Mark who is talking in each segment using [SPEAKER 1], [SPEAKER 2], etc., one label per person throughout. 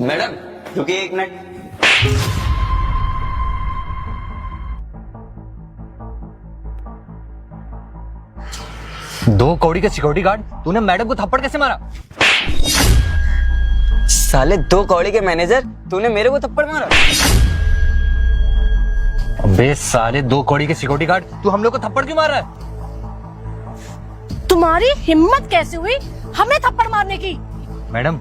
[SPEAKER 1] Madam रुकिए एक minute.
[SPEAKER 2] दो कौड़ी का सिक्योरिटी गार्ड, तूने मैडम को थप्पड़ कैसे मारा?
[SPEAKER 1] साले 2 कौड़ी के मैनेजर, तूने मेरे को थप्पड़ मारा?
[SPEAKER 2] अबे साले 2 कौड़ी के सिक्योरिटी गार्ड, तू हम लोग को थप्पड़ क्यों मार रहा है?
[SPEAKER 3] तुम्हारी हिम्मत कैसे हुई हमें थप्पड़ मारने की?
[SPEAKER 2] मैडम,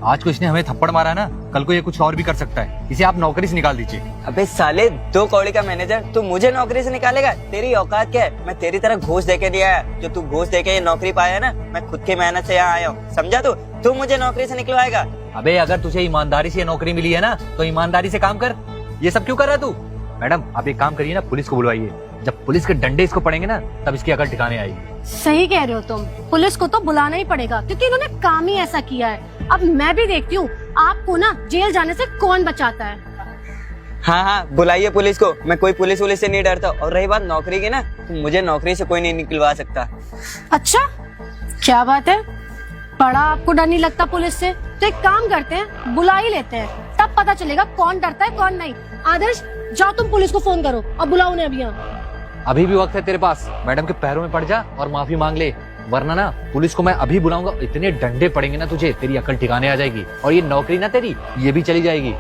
[SPEAKER 2] आज को इसने हमें थप्पड़ मारा है ना, कल को ये कुछ और भी कर सकता है। इसे आप नौकरी से निकाल दीजिए।
[SPEAKER 1] अबे साले 2 कौड़ी का मैनेजर, तू मुझे नौकरी से निकालेगा? तेरी औकात क्या है? मैं तेरी तरह घूस देके दिया है। जो तू घूस देके ये नौकरी पाया है ना, मैं खुद की मेहनत से यहाँ आया हूँ, समझा? तू मुझे नौकरी से निकलवाएगा?
[SPEAKER 2] अबे अगर तुझे ईमानदारी से ये नौकरी मिली है ना, तो ईमानदारी से काम कर। ये सब क्यों कर रहा है तू? मैडम, आप एक काम करिए ना, पुलिस को बुलवाइए। जब पुलिस के डंडे इसको पड़ेंगे ना, तब इसकी अकल ठिकाने आएगी।
[SPEAKER 3] सही कह रहे हो तुम, पुलिस को तो बुलाना ही पड़ेगा क्योंकि इन्होंने काम ही ऐसा किया है। अब मैं भी देखती हूँ आपको ना जेल जाने से कौन बचाता है।
[SPEAKER 1] हाँ, बुलाइए पुलिस को। मैं कोई पुलिस वुलिस से नहीं डरता। और रही बात नौकरी की ना, तो मुझे नौकरी से कोई नहीं निकलवा सकता।
[SPEAKER 3] अच्छा, क्या बात है? बड़ा आपको डर नहीं लगता पुलिस से? तो एक काम करते हैं, बुला ही लेते हैं, तब पता चलेगा कौन डरता है कौन नहीं। आदर्श, जाओ तुम पुलिस को फोन करो और बुलाओ उन्हें अभी यहाँ।
[SPEAKER 2] अभी भी वक्त है तेरे पास। मैडम के पैरों में पड़ जा और माफी मांग ले, वरना ना पुलिस को मैं अभी बुलाऊंगा। इतने डंडे पड़ेंगे ना तुझे, तेरी अकल ठिकाने आ जाएगी और ये नौकरी ना तेरी, ये भी चली जाएगी।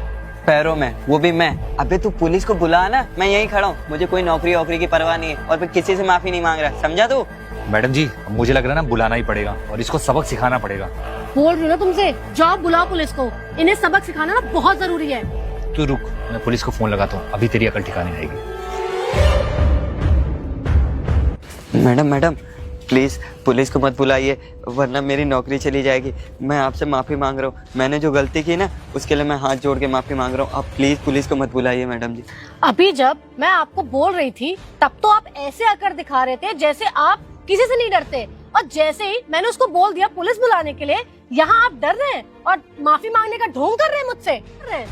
[SPEAKER 1] पैरों में, वो भी मैं? अबे तू पुलिस को बुला ना, मैं यहीं खड़ा हूँ। मुझे कोई नौकरी की परवाह नहीं है और मैं किसी से माफी नहीं मांग रहा, समझा तू?
[SPEAKER 2] मैडम जी, मुझे लग रहा है ना बुलाना ही पड़ेगा और इसको सबक सिखाना पड़ेगा।
[SPEAKER 3] बोल रही हूँ ना तुमसे, जाओ बुलाओ पुलिस को। इन्हें सबक सिखाना ना बहुत जरूरी है।
[SPEAKER 2] तू रुक, मैं पुलिस को फोन लगाता हूँ, अभी तेरी अकल ठिकाने आएगी।
[SPEAKER 1] मैडम प्लीज पुलिस को मत बुलाइए, वरना मेरी नौकरी चली जाएगी। मैं आपसे माफी मांग रहा हूँ। मैंने जो गलती की ना, उसके लिए मैं हाथ जोड़ के माफी मांग रहा हूँ। आप प्लीज पुलिस को मत बुलाइए मैडम जी।
[SPEAKER 3] अभी जब मैं आपको बोल रही थी, तब तो आप ऐसे आकर दिखा रहे थे जैसे आप किसी से नहीं डरते, और जैसे ही मैंने उसको बोल दिया पुलिस बुलाने के लिए, यहाँ आप डर रहे हैं और माफी मांगने का ढोंग कर रहे हैं मुझसे।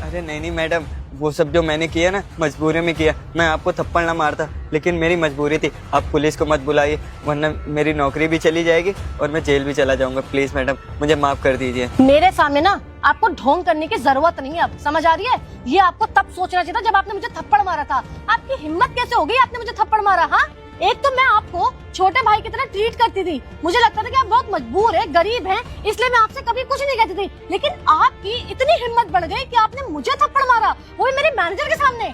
[SPEAKER 1] अरे नहीं मैडम, वो सब जो मैंने किया ना, मजबूरी में किया। मैं आपको थप्पड़ ना मारता, लेकिन मेरी मजबूरी थी। आप पुलिस को मत बुलाइए, वरना मेरी नौकरी भी चली जाएगी और मैं जेल भी चला जाऊंगा। प्लीज मैडम, मुझे माफ कर दीजिए।
[SPEAKER 3] मेरे सामने ना आपको ढोंग करने की जरूरत नहीं है, अब समझ आ रही है? ये आपको तब सोचना चाहिए था जब आपने मुझे थप्पड़ मारा था। आपकी हिम्मत कैसे हो गई, आपने मुझे थप्पड़ मारा? हाँ, एक तो मैं आपको छोटे भाई की तरह ट्रीट करती थी। मुझे लगता था कि आप बहुत मजबूर है, गरीब हैं, इसलिए मैं आपसे कभी कुछ नहीं कहती थी। लेकिन आपकी इतनी हिम्मत बढ़ गई कि आपने मुझे थप्पड़ मारा, वो भी मेरे मैनेजर के सामने।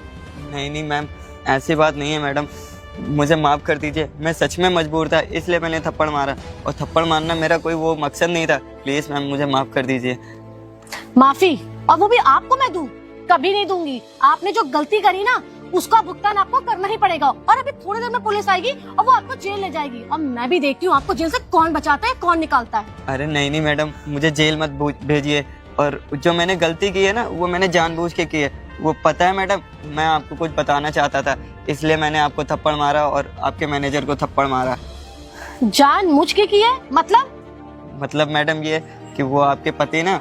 [SPEAKER 1] नहीं मैम, ऐसी बात नहीं है मैडम, मुझे माफ कर दीजिए। मैं सच में मजबूर था, इसलिए मैंने थप्पड़ मारा, और थप्पड़ मारना मेरा कोई वो मकसद नहीं था। प्लीज मैम, मुझे माफ कर दीजिए।
[SPEAKER 3] माफी? और वो भी आपको मैं दूं? कभी नहीं दूंगी। आपने जो गलती करी ना, उसका भुगतान आपको करना ही पड़ेगा। और अभी थोड़ी देर में पुलिस आएगी और वो आपको जेल ले जाएगी, और मैं भी देखती हूँ आपको जेल से कौन बचाता है कौन निकालता है।
[SPEAKER 1] अरे नहीं मैडम, मुझे जेल मत भेजिए। और जो मैंने गलती की है ना, वो मैंने जानबूझ के की है। वो पता है मैडम, मैं आपको कुछ बताना चाहता था, इसलिए मैंने आपको थप्पड़ मारा और आपके मैनेजर को थप्पड़ मारा।
[SPEAKER 3] जानबूझ के की है?
[SPEAKER 1] मतलब मैडम ये कि वो आपके पति ना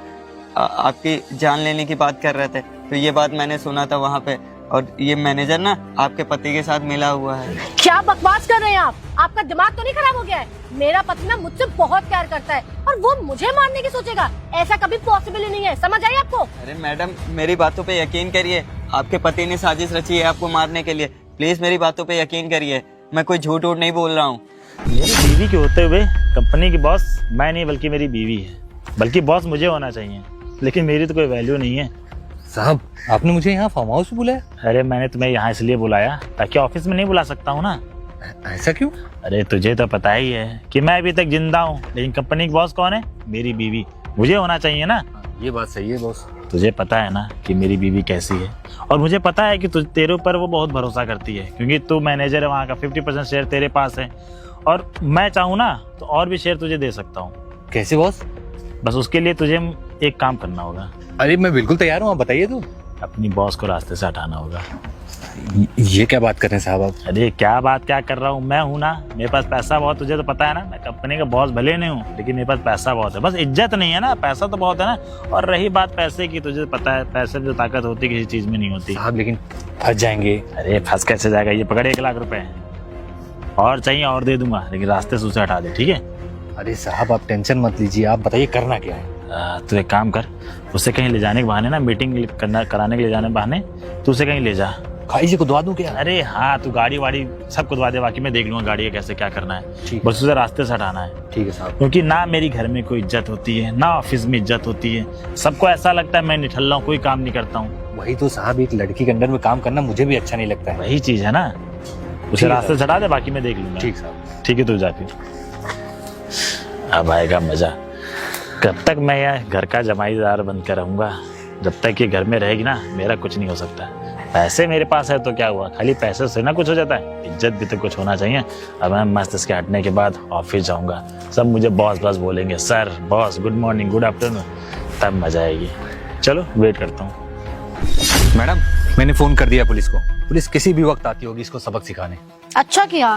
[SPEAKER 1] आपकी जान लेने की बात कर रहे थे, तो ये बात मैंने सुना था वहाँ पे, और ये मैनेजर ना आपके पति के साथ मिला हुआ है।
[SPEAKER 3] क्या बकवास कर रहे हैं आप? आपका दिमाग तो नहीं खराब हो गया है? मेरा पति ना मुझसे बहुत प्यार करता है और वो मुझे मारने की सोचेगा? ऐसा कभी पॉसिबल ही नहीं है, समझ आई आपको?
[SPEAKER 1] अरे मैडम, मेरी बातों पे यकीन करिए। आपके पति ने साजिश रची है आपको मारने के लिए। प्लीज मेरी बातों पे यकीन करिए, मैं कोई झूठ वूठ नहीं बोल रहा हूँ।
[SPEAKER 4] मेरी बीवी के होते हुए कंपनी की बॉस मैं नहीं, बल्कि मेरी बीवी है। बल्कि बॉस मुझे होना चाहिए, लेकिन मेरी तो कोई वैल्यू नहीं है।
[SPEAKER 2] साहब, आपने मुझे यहाँ फार्म हाउस में बुलाया?
[SPEAKER 4] अरे मैंने तुम्हें यहाँ इसलिए बुलाया ताकि ऑफिस में नहीं बुला सकता हूँ ना।
[SPEAKER 2] ऐसा क्यों?
[SPEAKER 4] अरे तुझे तो पता ही है कि मैं अभी तक जिंदा हूँ, लेकिन कंपनी की बॉस कौन है? मेरी बीवी। मुझे होना चाहिए ना।
[SPEAKER 2] ये बात सही है बॉस।
[SPEAKER 4] तुझे पता है ना कि मेरी बीवी कैसी है, और मुझे पता है कि तेरे ऊपर वो बहुत भरोसा करती है, क्योंकि तू मैनेजर है वहाँ का। 50% शेयर तेरे पास है, और मैं चाहूँ ना तो और भी शेयर तुझे दे सकता हूँ।
[SPEAKER 2] कैसे बॉस?
[SPEAKER 4] बस उसके लिए तुझे एक काम करना होगा।
[SPEAKER 2] अरे मैं बिल्कुल तैयार हूँ, आप बताइए तो।
[SPEAKER 4] अपनी बॉस को रास्ते से हटाना होगा।
[SPEAKER 2] ये क्या बात कर रहे हैं साहब आप?
[SPEAKER 4] अरे क्या बात क्या कर रहा हूँ, मैं हूँ ना, मेरे पास पैसा बहुत, तुझे तो पता है ना। मैं कंपनी का बॉस भले नहीं हूँ, लेकिन मेरे पास पैसा बहुत है। बस इज्जत नहीं है ना, पैसा तो बहुत है ना। और रही बात पैसे की, तुझे पता है पैसे में जो ताकत होती किसी चीज में नहीं होती।
[SPEAKER 2] साहब लेकिन फंस जाएंगे।
[SPEAKER 4] अरे फंस कैसे जाएगा? ये पकड़ 1 लाख रुपए और चाहिए और दे दूंगा, लेकिन रास्ते से उसे हटा दे, ठीक है?
[SPEAKER 2] अरे साहब आप टेंशन मत लीजिए, आप बताइए करना क्या है।
[SPEAKER 4] तू एक काम कर, उसे कहीं ले जाने के बहाने ना, मीटिंग कराने के ले जाने के बहाने तू उसे कहीं ले जा।
[SPEAKER 2] खाई जी को दुआ दूं क्या?
[SPEAKER 4] अरे हाँ, तू गाड़ी वाड़ी सब कुदवा दे, बाकी मैं देख लूंगा गाड़ी का कैसे क्या करना है।
[SPEAKER 2] ठीक
[SPEAKER 4] बस उसे रास्ते से हटाना है।
[SPEAKER 2] ठीक है साहब।
[SPEAKER 4] क्योंकि ना मेरी घर में कोई इज्जत होती है, ना ऑफिस में इज्जत होती है। सबको ऐसा लगता है मैं निठल्ला हूँ, कोई काम नहीं करता हूँ।
[SPEAKER 2] वही तो साहब, एक लड़की के अंडर में काम करना मुझे भी अच्छा नहीं लगता है।
[SPEAKER 4] वही चीज है ना, उसे रास्ते से हटा दे, बाकी मैं देख लूंगा।
[SPEAKER 2] ठीक साहब।
[SPEAKER 4] ठीक है, तू जा फिर। अब आएगा मजा। कब तक मैं यह घर का जमाईदार बनकर रहूंगा? जब तक ये घर में रहेगी ना, मेरा कुछ नहीं हो सकता। पैसे मेरे पास है तो क्या हुआ, खाली पैसे से ना कुछ हो जाता है, इज्जत भी तो कुछ होना चाहिए। अब मैं मस्त इसके हटने के बाद ऑफिस जाऊंगा, सब मुझे बॉस बॉस बोलेंगे, sir, boss, good morning, good afternoon, तब मजा आएगी। चलो वेट करता हूँ।
[SPEAKER 2] मैडम, मैंने फोन कर दिया पुलिस को। पुलिस किसी भी वक्त आती होगी इसको सबक सिखाने।
[SPEAKER 3] अच्छा किया,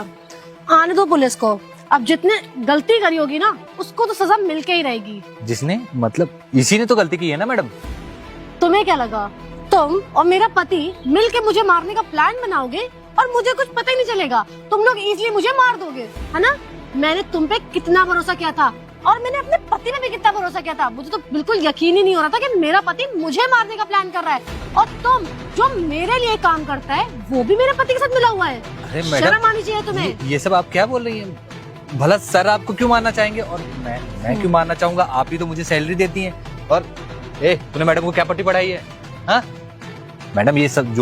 [SPEAKER 3] आने दो पुलिस को। अब जितने गलती करी होगी ना, उसको तो सजा मिल के ही रहेगी।
[SPEAKER 2] जिसने, मतलब इसी ने तो गलती की है ना मैडम?
[SPEAKER 3] तुम्हें क्या लगा तुम और मेरा पति मिलके मुझे मारने का प्लान बनाओगे और मुझे कुछ पता ही नहीं चलेगा? तुम लोग इजीली मुझे मार दोगे, है ना? मैंने तुम पे कितना भरोसा किया था, और मैंने अपने पति पे भी कितना भरोसा किया था। मुझे तो बिल्कुल यकीन ही नहीं हो रहा था कि मेरा पति मुझे मारने का प्लान कर रहा है, और तुम जो मेरे लिए काम करता है वो भी मेरे पति के साथ मिला हुआ है।
[SPEAKER 2] अरे मैडम,
[SPEAKER 3] शर्म आनी चाहिए तुम्हें।
[SPEAKER 2] ये सब आप क्या बोल रही हैं? भला सर आपको क्यों मारना चाहेंगे और मैं क्यों मारना चाहूंगा? आप ही तो मुझे सैलरी देती हैं। और तूने मैडम को क्या पट्टी पढ़ाई है? हाँ मैडम, ये सब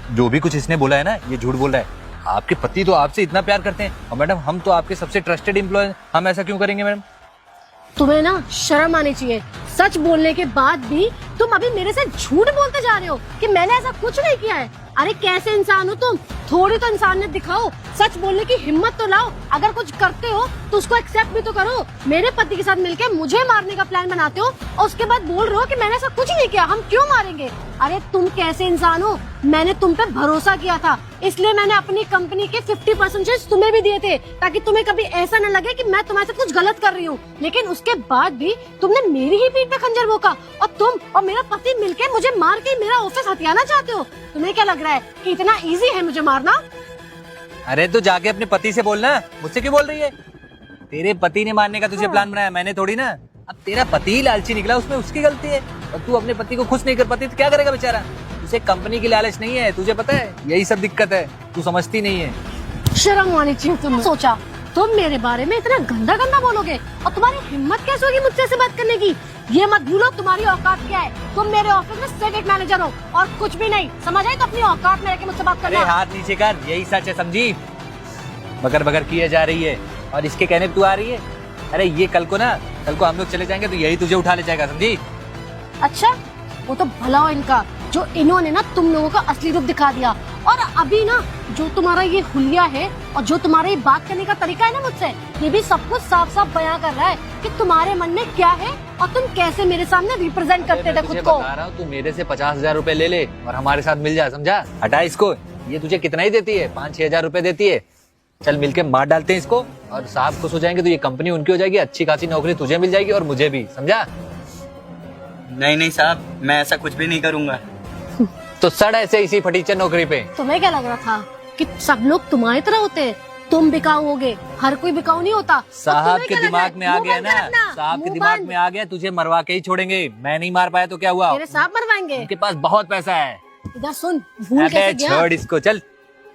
[SPEAKER 2] जो भी कुछ इसने बोला है ना, ये झूठ बोल रहा है। आपके पति तो आपसे इतना प्यार करते हैं, और मैडम हम तो आपके सबसे ट्रस्टेड एम्प्लॉय हैं, हम ऐसा क्यों करेंगे मैडम?
[SPEAKER 3] तुम्हें ना शर्म आनी चाहिए। सच बोलने के बाद भी तुम अभी मेरे से झूठ बोलते जा रहे हो कि मैंने ऐसा कुछ नहीं किया है। अरे कैसे इंसान हो तुम? थोड़ी तो इंसानियत दिखाओ, सच बोलने की हिम्मत तो लाओ। अगर कुछ करते हो तो उसको एक्सेप्ट भी तो करो। मेरे पति के साथ मिलके मुझे मारने का प्लान बनाते हो, और उसके बाद बोल रहे हो कि मैंने ऐसा कुछ नहीं किया, हम क्यों मारेंगे? अरे तुम कैसे इंसान हो? मैंने तुम पे भरोसा किया था, इसलिए मैंने अपनी कंपनी के 50% शेयर्स तुम्हें भी दिए थे, ताकि तुम्हें कभी ऐसा न लगे कि मैं तुम्हारे साथ कुछ गलत कर रही हूँ। लेकिन उसके बाद भी तुमने मेरी ही पीठ पे खंजर भोंका, और तुम और मेरा पति मिलके मुझे मार के मेरा ऑफिस हथियाना चाहते हो। तुम्हें क्या लग रहा है कि इतना इजी है मुझे मारना?
[SPEAKER 2] अरे तो जाके अपने पति से बोलना, मुझसे क्यों बोल रही है? तेरे पति ने मारने का तुझे प्लान बनाया, मैंने थोड़ी ना। अब तेरा पति ही लालची निकला, उसमें उसकी गलती है, और तू अपने पति को खुश नहीं कर पाती तो क्या करेगा बेचारा? उसे कंपनी की लालच नहीं है, तुझे पता है, यही सब दिक्कत है, तू समझती नहीं है।
[SPEAKER 3] शर्म आनी चाहिए तुम्हें। सोचा तुम मेरे बारे में इतना गंदा गंदा बोलोगे, और तुम्हारी हिम्मत कैसे होगी मुझसे ऐसे बात करने की? ये मत भूलो तुम्हारी औकात क्या है। तुम मेरे ऑफिस में सेक्रेटरी मैनेजर हो और कुछ भी नहीं, समझ आई? तो अपनी औकात में रह के मुझसे बात करना।
[SPEAKER 2] अरे हाथ नीचे कर, यही सच है, समझी? बगर बगर किए जा रही है, और इसके कहने पे तू आ रही है। अरे ये कल को हम लोग चले जाएंगे तो यही तुझे उठा ले जाएगा, समझी?
[SPEAKER 3] अच्छा, वो तो भला हो इनका, जो इन्होंने ना तुम लोगों का असली रूप दिखा दिया। और अभी ना जो तुम्हारा ये हुलिया है और जो तुम्हारा ये बात करने का तरीका है ना मुझसे, ये भी सब कुछ साफ साफ बयां कर रहा है कि तुम्हारे मन में क्या है और तुम कैसे मेरे सामने रिप्रेजेंट करते थे खुद को।
[SPEAKER 2] बता रहा हूँ, तू मेरे से 50,000 रुपए ले ले और हमारे साथ मिल जा, समझा? हटा इसको। ये तुझे कितना ही देती है? 5-6 हजार रुपए देती है। चल मिलके मार डालते हैं इसको, और साहब खुश हो जाएंगे तो ये कंपनी उनकी हो जाएगी, अच्छी खासी नौकरी तुझे मिल जाएगी और मुझे भी, समझा?
[SPEAKER 1] नहीं साहब, मैं ऐसा कुछ भी नहीं करूंगा।
[SPEAKER 2] तो सड़ ऐसे इसी फटीचर नौकरी पे।
[SPEAKER 3] तुम्हें क्या लग रहा था कि सब लोग तुम्हारी तरह होते हैं? तुम बिकाऊ होगे, हर कोई बिकाऊ नहीं होता।
[SPEAKER 2] साहब के दिमाग में आ गया ना, साहब के दिमाग में आ गया, तुझे मरवा के ही छोड़ेंगे। मैं नहीं मार पाया तो क्या हुआ?
[SPEAKER 3] मेरे साहब मरवाएंगे।
[SPEAKER 2] उनके पास बहुत पैसा है।
[SPEAKER 3] इधर सुन, भूल कैसे गया?
[SPEAKER 2] छोड़ इसको, चल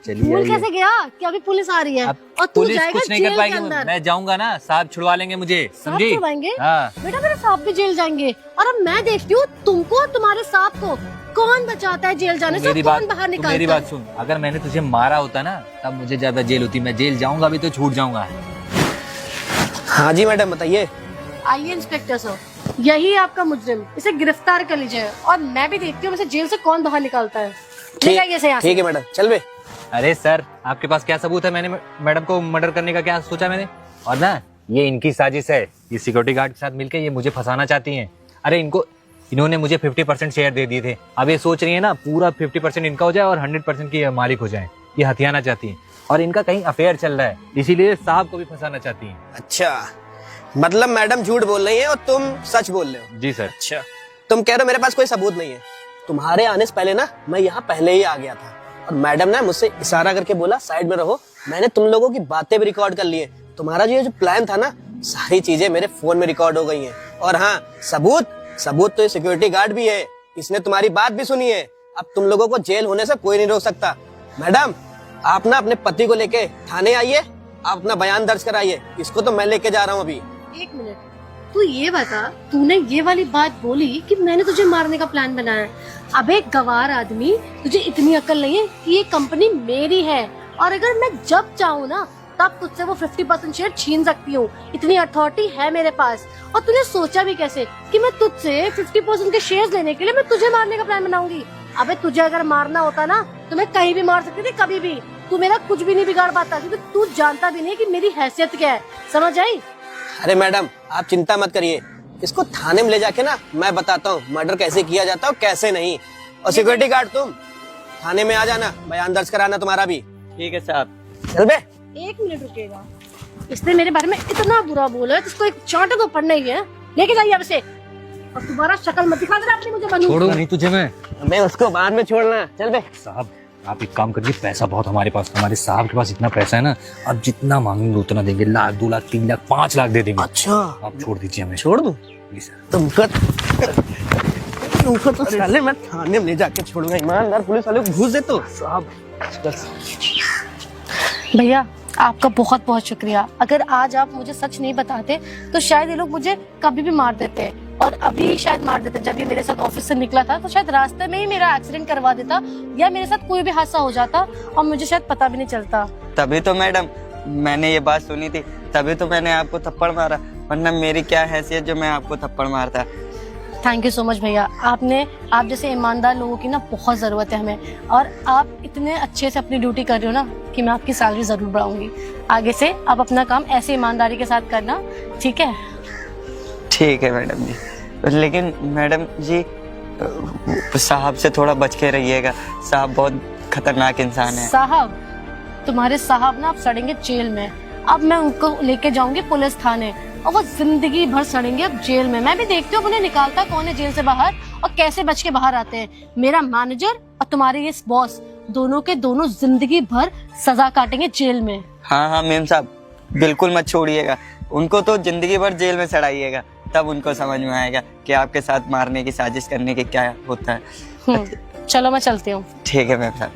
[SPEAKER 2] चलिए।
[SPEAKER 3] भूल कैसे गया कि अभी पुलिस आ रही है
[SPEAKER 2] अब
[SPEAKER 3] और तू
[SPEAKER 2] पुलिस
[SPEAKER 3] जाएगा
[SPEAKER 2] कुछ नहीं
[SPEAKER 3] जेल
[SPEAKER 2] कर
[SPEAKER 3] के
[SPEAKER 2] पाएगी,
[SPEAKER 3] अंदर।
[SPEAKER 2] मैं जाऊंगा ना, साहब छुड़वा लेंगे मुझे,
[SPEAKER 3] साहब
[SPEAKER 2] समझी?
[SPEAKER 3] छुड़वाएंगे?
[SPEAKER 2] हाँ।
[SPEAKER 3] बेटा मेरे साहब भी जेल जाएंगे, और अब मैं देखती हूँ तुमको और तुम्हारे साहब को कौन बचाता है जेल जाने से, कौन बाहर निकालता है।
[SPEAKER 2] मेरी बात सुन, अगर मैंने तुझे मारा होता ना, तब मुझे ज्यादा जेल होती। मैं जेल जाऊंगा भी तो छूट जाऊंगा।
[SPEAKER 5] हाँ जी मैडम, बताइए।
[SPEAKER 3] आइए इंस्पेक्टर साहब, यही आपका मुजरिम, इसे गिरफ्तार कर लीजिए, और मैं भी देखती हूँ इसे जेल से कौन बाहर निकालता है। ले जाइए इसे यहाँ से।
[SPEAKER 5] ठीक है मैडम, चल बे।
[SPEAKER 2] अरे सर, आपके पास क्या सबूत है? मैंने मैडम को मर्डर करने का क्या सोचा मैंने? और ना, ये इनकी साजिश है। ये सिक्योरिटी गार्ड के साथ मिलकर ये मुझे फंसाना चाहती हैं। अरे इन्होंने मुझे 50% शेयर दे दिए थे। अब ये सोच रही है ना, पूरा 50% इनका हो जाए और 100% की मालिक हो जाए। ये हथियाना चाहती हैं, और इनका कहीं अफेयर चल रहा है, इसीलिए साहब को भी फंसाना चाहती हैं।
[SPEAKER 5] अच्छा, मतलब मैडम झूठ बोल रही है और तुम सच बोल रहे हो?
[SPEAKER 2] जी सर।
[SPEAKER 5] अच्छा, तुम कह रहे हो मेरे पास कोई सबूत नहीं है। तुम्हारे आने से पहले ना मैं यहाँ पहले ही आ गया था, और मैडम ने मुझसे इशारा करके बोला साइड में रहो। मैंने तुम लोगों की बातें भी रिकॉर्ड कर ली है। तुम्हारा जो प्लान था ना, सारी चीजें मेरे फोन में रिकॉर्ड हो गई हैं, और हाँ, सबूत तो ये सिक्योरिटी गार्ड भी है, इसने तुम्हारी बात भी सुनी है। अब तुम लोगों को जेल होने से कोई नहीं रोक सकता। मैडम, आप ना अपने पति को लेके थाने आइए, आप अपना बयान दर्ज कराइए। इसको तो मैं लेके जा रहा हूँ अभी।
[SPEAKER 3] एक मिनट, तू ये बता, तूने ये वाली बात बोली कि मैंने तुझे मारने का प्लान बनाया। अबे गवार आदमी, तुझे इतनी अकल नहीं है कि ये कंपनी मेरी है और अगर मैं जब चाहूँ ना तब तुझसे वो 50% शेयर छीन सकती हूँ। इतनी अथॉरिटी है मेरे पास। और तूने सोचा भी कैसे कि मैं तुझसे 50% के शेयर्स लेने के लिए मैं तुझे मारने का प्लान बनाऊंगी? अबे तुझे अगर मारना होता ना तो मैं कहीं भी मार सकती थी, कभी भी। तू मेरा कुछ भी नहीं बिगाड़ पाता क्योंकि तू जानता भी नहीं कि मेरी हैसियत क्या है। समझ आई?
[SPEAKER 5] अरे मैडम, आप चिंता मत करिए, इसको थाने में ले जाके ना मैं बताता हूँ मर्डर कैसे किया जाता है और कैसे नहीं। और सिक्योरिटी गार्ड, तुम थाने में आ जाना, बयान दर्ज कराना तुम्हारा भी।
[SPEAKER 1] ठीक है साहब।
[SPEAKER 5] चल बे।
[SPEAKER 3] एक मिनट रुकेगा, इसने मेरे बारे में इतना बुरा बोला है, इसको एक चांटे तो पड़ना ही है। लेके जाइए अब से, और तुम्हारा शक्ल मत दिखा देना अपनी मुझे बनूं।
[SPEAKER 2] छोड़ूंगा नहीं तुझे मैं।
[SPEAKER 5] मैं उसको बाद में छोड़ना। चल बे।
[SPEAKER 2] साहब आप एक काम करिए, पैसा बहुत हमारे पास, हमारे साहब के पास इतना पैसा है ना, आप जितना मांगेंगे उतना देंगे। 1 लाख 2 लाख 3 लाख 5 लाख दे देंगे।
[SPEAKER 5] अच्छा,
[SPEAKER 2] आप छोड़ दीजिए हमें।
[SPEAKER 5] छोड़ दूं?
[SPEAKER 2] Please sir.
[SPEAKER 5] तुमको तो साले मैं थाने में ले जाके छोड़ूंगा। ईमानदार पुलिस वाले को घूस दे तो। साहब
[SPEAKER 3] भैया, आपका बहुत बहुत शुक्रिया। अगर आज आप मुझे सच नहीं बताते तो शायद ये लोग मुझे कभी भी मार देते, और अभी शायद मार देते। जब ये मेरे साथ ऑफिस से निकला था तो शायद रास्ते में ही मेरा एक्सीडेंट करवा देता, या मेरे साथ कोई भी हादसा हो जाता और मुझे शायद पता भी नहीं चलता।
[SPEAKER 1] तभी तो मैडम मैंने ये बात सुनी थी, तभी तो मैंने आपको थप्पड़ मारा, वरना मेरी क्या हैसियत जो मैं आपको थप्पड़ मारता।
[SPEAKER 3] थैंक यू सो मच भैया। आप जैसे ईमानदार लोगों की ना बहुत जरूरत है हमें, और आप इतने अच्छे से अपनी ड्यूटी कर रहे हो ना कि मैं आपकी सैलरी जरूर बढ़ाऊंगी। आगे से आप अपना काम ऐसे ईमानदारी के साथ करना, ठीक है?
[SPEAKER 1] ठीक है मैडम जी, लेकिन मैडम जी साहब से थोड़ा बच के रहिएगा, साहब बहुत खतरनाक इंसान है।
[SPEAKER 3] साहब, तुम्हारे साहब ना अब सड़ेंगे जेल में। अब मैं उनको लेके जाऊंगी पुलिस थाने और वो जिंदगी भर सड़ेंगे अब जेल में। मैं भी देखती हूँ उन्हें निकालता कौन है जेल से बाहर और कैसे बच के बाहर आते हैं। मेरा मैनेजर और तुम्हारे ये बॉस दोनों के दोनों जिंदगी भर सजा काटेंगे जेल में।
[SPEAKER 1] हाँ हाँ मेम साहब, बिल्कुल मत छोड़िएगा उनको, तो जिंदगी भर जेल में सड़ाइएगा, तब उनको समझ में आएगा कि आपके साथ मारने की साजिश करने की क्या होता है।
[SPEAKER 3] चलो मैं चलती हूँ।
[SPEAKER 1] ठीक है मैम साहब।